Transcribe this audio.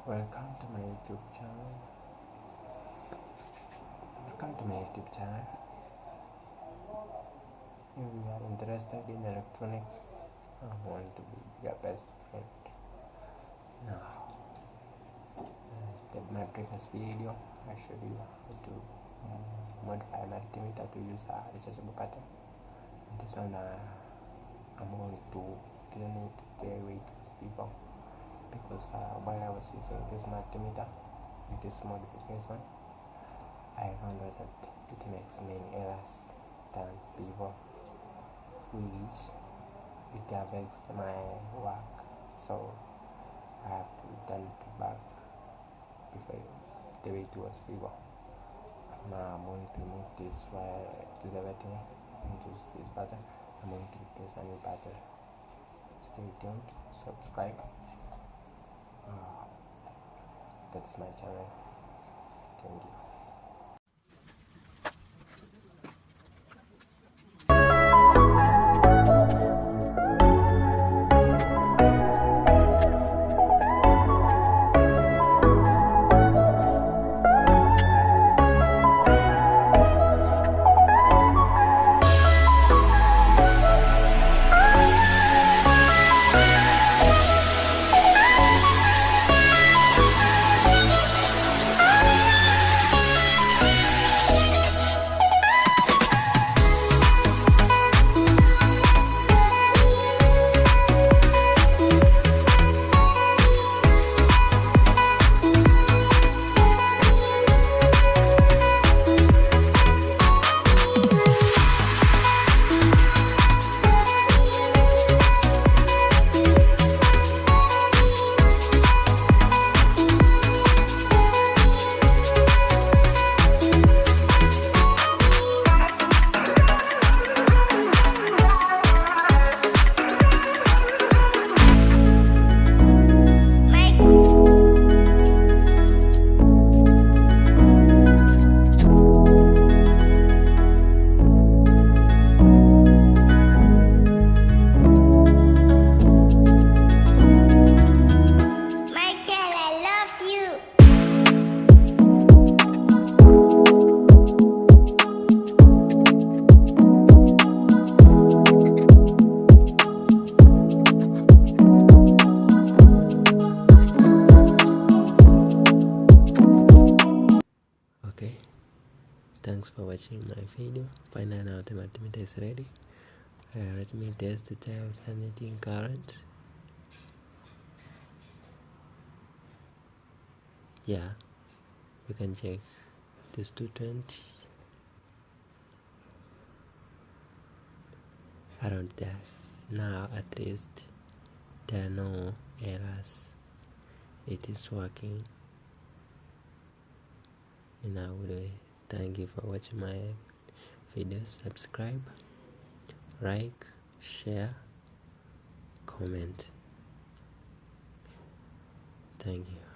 Welcome to my YouTube channel. If you are interested in electronics, I want to be your best friend. Now, in my previous video, I showed you how to modify multimeter to use a rechargeable pattern. This one, I'm going to clean it very way to people, because while I was using this multimeter with this modification, I found out that it makes many errors than people, which it affects my work. So I have to turn it back before the way it was before. Now I'm going to remove this to the setting and use this button. I'm going to replace a new button. Stay tuned, subscribe. That's my channel. Thank you. Okay, thanks for watching my video. Finally now the multimeter is ready. Let me test the alternating current. Yeah, you can check this 220 around there. Now at least there are no errors. It is working in a good way. Thank you for watching my videos. Subscribe, like, share, comment. Thank you.